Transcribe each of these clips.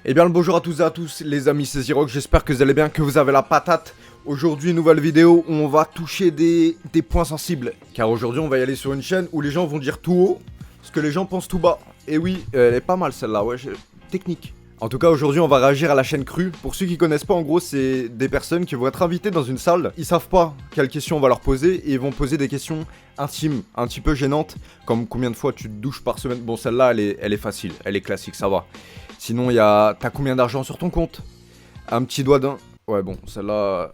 Eh bien le bonjour à tous et à tous les amis, c'est Zirock, j'espère que vous allez bien, que vous avez la patate. Aujourd'hui nouvelle vidéo où on va toucher des points sensibles. Car aujourd'hui on va y aller sur une chaîne où les gens vont dire tout haut ce que les gens pensent tout bas. Et oui, elle est pas mal celle-là, ouais, technique. En tout cas aujourd'hui on va réagir à la chaîne crue. Pour ceux qui connaissent pas, en gros c'est des personnes qui vont être invitées dans une salle. Ils savent pas quelles questions on va leur poser et ils vont poser des questions intimes, un petit peu gênantes. Comme combien de fois tu te douches par semaine. Bon celle-là elle est facile, elle est classique, ça va. Sinon, il y a... T'as combien d'argent sur ton compte? Un petit doigt d'un... Ouais, bon, celle-là...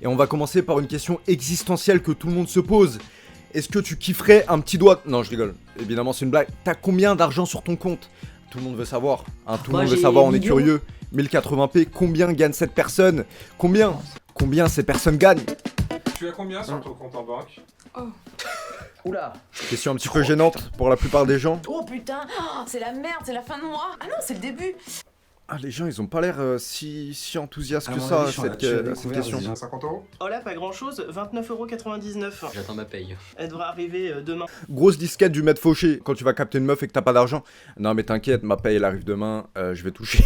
Et on va commencer par une question existentielle que tout le monde se pose. Est-ce que tu kifferais un petit doigt... Non, je rigole. Évidemment, c'est une blague. T'as combien d'argent sur ton compte? Tout le monde veut savoir. Hein, tout le monde veut savoir, on est curieux. 1080p, combien gagne cette personne? Combien ces personnes gagnent? Tu as combien sur ton compte en banque? Oh. Oula. Question un petit peu gênante pour la plupart des gens. Oh putain, oh, c'est la merde, c'est la fin de mois. Ah non, c'est le début. Ah, les gens, ils ont pas l'air si enthousiastes que ça, cette question. 50 euros. Oh là, pas grand chose, 29,99 €. J'attends ma paye. Elle devra arriver demain. Grosse disquette du maître fauché quand tu vas capter une meuf et que t'as pas d'argent. Non mais t'inquiète, ma paye elle arrive demain, je vais toucher.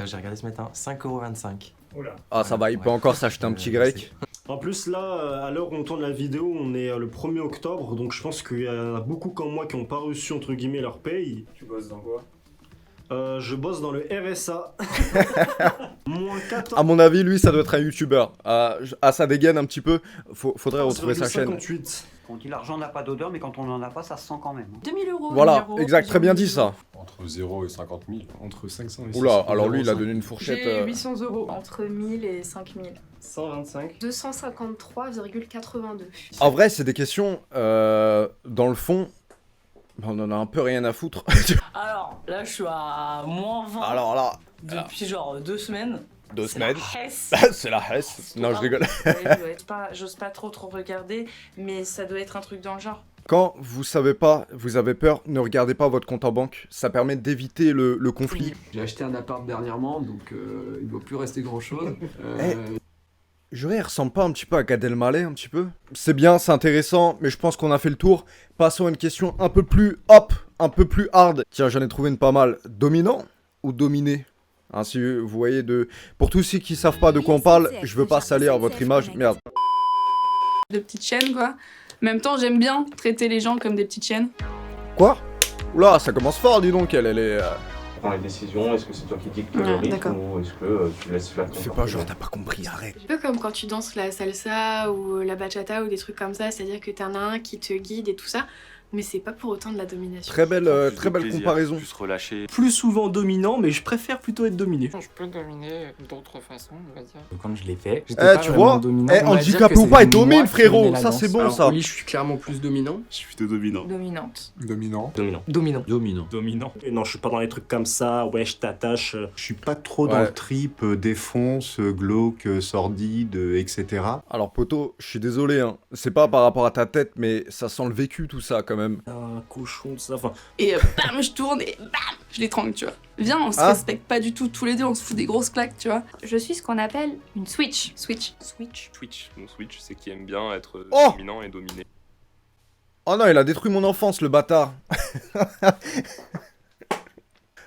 J'ai regardé ce matin, 5,25 €. Oula. Ah ça va, il peut encore s'acheter un petit grec. En plus là, à l'heure où on tourne la vidéo, on est le 1er octobre, donc je pense qu'il y en a beaucoup comme moi qui n'ont pas reçu entre guillemets leur paye. Tu bosses dans quoi? Je bosse dans le RSA. Moins 14. À mon avis, lui ça doit être un youtubeur. Ah ça dégaine un petit peu, faudrait retrouver sa chaîne. 58. On dit l'argent n'a pas d'odeur, mais quand on n'en a pas, ça se sent quand même. 2000 €. Voilà, exact, très bien dit ça. Entre 0 et 50 000. Entre 500 et 600 Oula, alors lui il a donné une fourchette. J'ai 800 € entre 1000 et 5000. 125. 253,82. En vrai, c'est des questions, dans le fond, on en a un peu rien à foutre. Alors, là, je suis à moins 20 Alors là, depuis genre 2 semaines. 2 semaines. Hesse. C'est la Hesse. Non, je rigole. Ouais, j'ose pas trop regarder, mais ça doit être un truc dans le genre. Quand vous savez pas, vous avez peur, ne regardez pas votre compte en banque. Ça permet d'éviter le conflit. J'ai acheté un appart dernièrement, donc il ne doit plus rester grand-chose. Juré, il ressemble pas un petit peu à Gad Elmaleh, un petit peu? C'est bien, c'est intéressant, mais je pense qu'on a fait le tour. Passons à une question un peu plus un peu plus hard. Tiens, j'en ai trouvé une pas mal. Dominant ou dominé? Hein, si vous voyez de... Pour tous ceux qui savent pas de quoi on parle, je veux pas salir votre image. Merde. De petites chaînes, quoi. En même temps, j'aime bien traiter les gens comme des petites chaînes. Quoi? Oula, ça commence fort, dis donc, elle est... Prends les décisions, est-ce que c'est toi qui dictes le rythme ou est-ce que tu laisses faire ton Fais pas genre, t'as pas compris, arrête. Un peu comme quand tu danses la salsa ou la bachata ou des trucs comme ça, c'est-à-dire que t'en as un qui te guide et tout ça, mais c'est pas pour autant de la domination. Très belle comparaison. Plus relâché. Plus souvent dominant, mais je préfère plutôt être dominé. Je peux dominer d'autres façons, on va dire. Quand je l'ai fait, tu vois, handicapé ou pas, il domine, frérot. Ça, c'est bon, ça. Oui, je suis clairement plus dominant. Je suis plutôt dominant. Dominante. Dominant. Dominant. Et non, je suis pas dans les trucs comme ça, ouais, je t'attache. Je suis pas trop dans le trip défonce, glauque, sordide, etc. Alors, poto, je suis désolé, hein. C'est pas par rapport à ta tête, mais ça sent le vécu, tout ça, quand même. Un cochon, ça, enfin... Et bam, je tourne et bam, je l'étrangle, tu vois. Viens, on se respecte pas du tout, tous les deux, on se fout des grosses claques, tu vois. Je suis ce qu'on appelle une switch. Switch. Mon switch, c'est qui aime bien être dominant et dominé. Oh non, il a détruit mon enfance, le bâtard.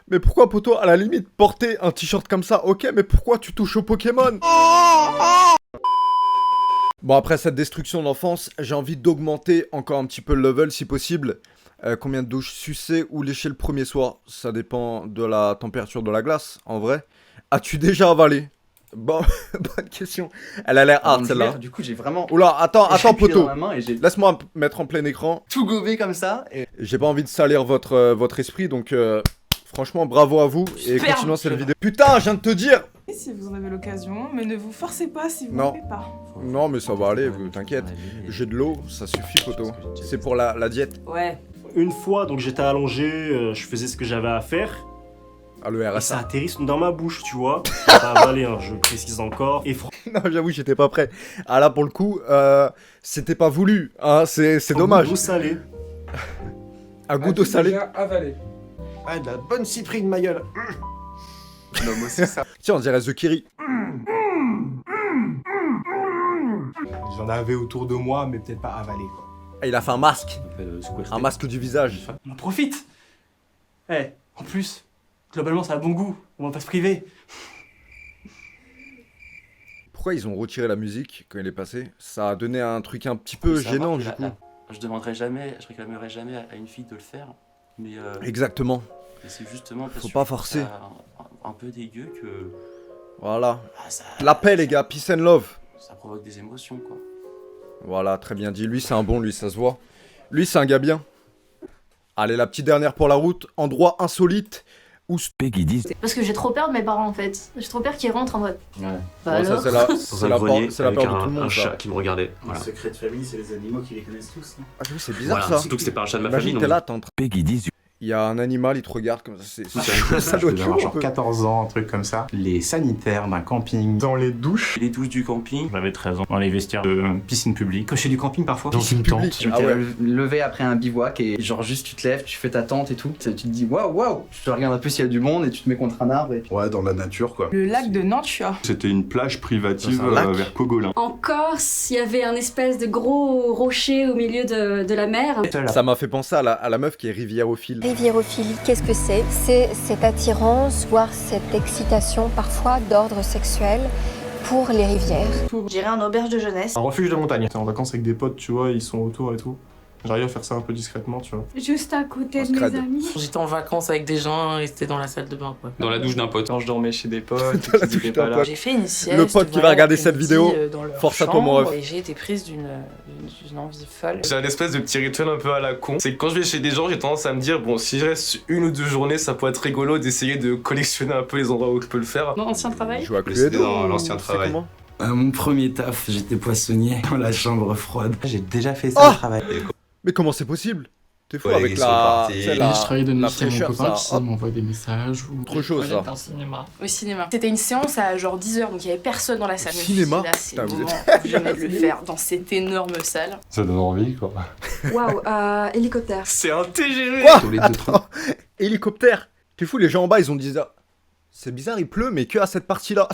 Mais pourquoi, poto, à la limite, porter un t-shirt comme ça, ok, mais pourquoi tu touches au Pokémon? Bon, après cette destruction d'enfance, j'ai envie d'augmenter encore un petit peu le level si possible. Combien de douches sucer ou lécher le premier soir? Ça dépend de la température de la glace, en vrai. As-tu déjà avalé? Bon, bonne question. Elle a l'air hard, celle-là. Du coup, j'ai vraiment... Oula, attends, poto. J'ai Laisse-moi mettre en plein écran. tout gobé comme ça. Et... J'ai pas envie de salir votre esprit, donc franchement, bravo à vous. Et continuons cette vidéo. Putain, je viens de te dire. Si vous en avez l'occasion, mais ne vous forcez pas si vous Non. ne pouvez pas. Non, mais ça va aller, t'inquiète. J'ai de l'eau, ça suffit, poto. C'est pour la diète. Ouais. Une fois, donc j'étais allongé, je faisais ce que j'avais à faire. Ah, le Et ça RSA. atterrit dans ma bouche, tu vois. J'ai pas avalé, hein, je précise encore. Et Non, j'avoue, j'étais pas prêt. Ah là, pour le coup, c'était pas voulu. Hein, c'est dommage. Goût salé. Un goût d'eau salée. Déjà avalé. Ah, de la bonne cyprine, ma gueule. Non, moi aussi ça. Tiens, on dirait The Kiri. J'en avais autour de moi, mais peut-être pas avalé, quoi. Ah, il a fait un masque. Un masque du visage. On en profite. En plus, Globalement, ça a bon goût, on va pas se priver. Pourquoi ils ont retiré la musique quand il est passé? Ça a donné un truc un petit peu gênant du coup. Je demanderai jamais, je réclamerai jamais à une fille de le faire, mais Exactement. c'est justement parce Faut que pas forcer. un peu dégueu que Voilà. La paix les gars, peace and love. ça provoque des émotions quoi. Voilà, très bien dit. Lui c'est un bon, lui ça se voit. Lui c'est un gars bien. Allez, la petite dernière pour la route. Endroit insolite où Peggy dit. Parce que j'ai trop peur de mes parents en fait. J'ai trop peur qu'ils rentrent en mode. Ouais. Bah Ouais, ça alors c'est la, Dans c'est un la, grenier c'est la avec peur de tout le monde. un ça. chat qui me regardait. Voilà. Le secret de famille, c'est les animaux qui les connaissent tous. Hein. Ah oui, c'est bizarre Voilà, ça. surtout que c'était pas un chat de ma Imagine famille. t'es donc- là, t'es en train. Peggy 18. Il y a un animal, il te regarde comme ça. Ça doit être chaud avoir un genre peu. 14 ans, un truc comme ça. Les sanitaires d'un camping. Dans les douches. Les douches du camping. J'avais 13 ans. Dans les vestiaires de piscine publique. Cocher du camping parfois. Dans une tente. Public. Tu Ah t'es ouais. levé après un bivouac et genre juste tu te lèves, tu fais ta tente et tout. Tu te dis waouh, tu te regardes un peu s'il y a du monde et tu te mets contre un arbre et puis... Ouais, dans la nature quoi. Le lac de Nantua. C'était une plage privative C'est un lac vers Cogolin. En Corse, il y avait un espèce de gros rocher au milieu de la mer. Ça m'a fait penser à la meuf qui est riviérophile. Riviérophilie, qu'est-ce que c'est? C'est cette attirance, voire cette excitation parfois d'ordre sexuel pour les rivières. J'irai en auberge de jeunesse. Un refuge de montagne. T'es en vacances avec des potes, tu vois, ils sont autour et tout. J'arrive à faire ça un peu discrètement, tu vois. Juste à côté On de se mes crade. amis. J'étais en vacances avec des gens et c'était dans la salle de bain quoi. Dans la douche d'un pote. Quand je dormais chez des potes, Dans la ils étaient douche pas d'un là. pote. J'ai fait une sieste. Le pote qui va regarder cette vidéo, dans leur force à toi, mon chambre, ref. Et j'ai été prise d'une envie folle. J'ai un espèce de petit rituel un peu à la con. C'est que quand je vais chez des gens, j'ai tendance à me dire, bon, si je reste 1 ou 2 journées, ça pourrait être rigolo d'essayer de collectionner un peu les endroits où je peux le faire. Mon ancien travail. Joue à Mais c'était Cluedo. dans l'ancien C'est travail. comment mon premier taf, j'étais poissonnier dans la chambre froide. J'ai déjà fait ça Oh au travail. Mais comment c'est possible? T'es fou Ouais, avec ils la. sont partis. tu sais, Et la- je travaillais de la nuit chez mon fraîcheur, copain ça. qui m'envoie des messages ou Trop chaud, ça. un cinéma. Au cinéma. C'était une séance à genre 10h, donc il y avait personne dans la salle. Au Je me suis dit, cinéma là, c'est Putain, le vous moment êtes- où jamais de le faire dans cette énorme salle. Ça donne envie, quoi. Waouh, hélicoptère. C'est un TGV. Quoi? Sur les deux Attends, hélicoptère. T'es fou, les gens en bas, ils ont dit ça. C'est bizarre, il pleut, mais que à cette partie-là.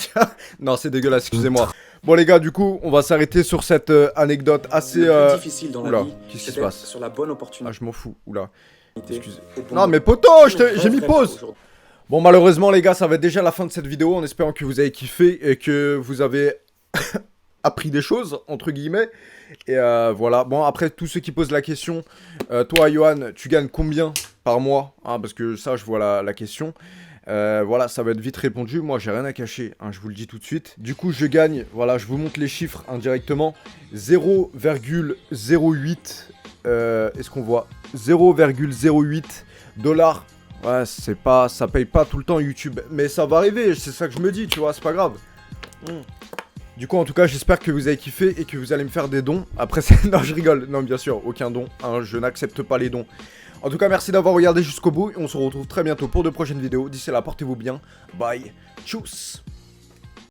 Non, c'est dégueulasse, excusez-moi. Bon, les gars, du coup, on va s'arrêter sur cette anecdote assez. Le plus difficile dans Oula, la vie, qu'est-ce qui c'est se d'être passe? sur la bonne Ah, opportunité. je m'en fous. Oula. Excusez. Et pour Non, moi, mais poto, j'ai mis pause. aujourd'hui. Bon, malheureusement, les gars, ça va être déjà la fin de cette vidéo, en espérant que vous avez kiffé et que vous avez appris des choses, entre guillemets. Et voilà. Bon, après, tous ceux qui posent la question, toi, Johan, tu gagnes combien par mois, hein, parce que ça, je vois la question. Voilà, ça va être vite répondu. Moi, j'ai rien à cacher, hein, je vous le dis tout de suite. Du coup, je gagne, voilà, je vous montre les chiffres indirectement. 0,08. Est-ce qu'on voit 0,08 $. Ouais, c'est pas, ça paye pas tout le temps YouTube, mais ça va arriver, c'est ça que je me dis, tu vois, c'est pas grave. Du coup, en tout cas, j'espère que vous avez kiffé et que vous allez me faire des dons. Après, non, je rigole, non, bien sûr, aucun don, hein, je n'accepte pas les dons. En tout cas, merci d'avoir regardé jusqu'au bout et on se retrouve très bientôt pour de prochaines vidéos. D'ici là, portez-vous bien, bye, tchuss.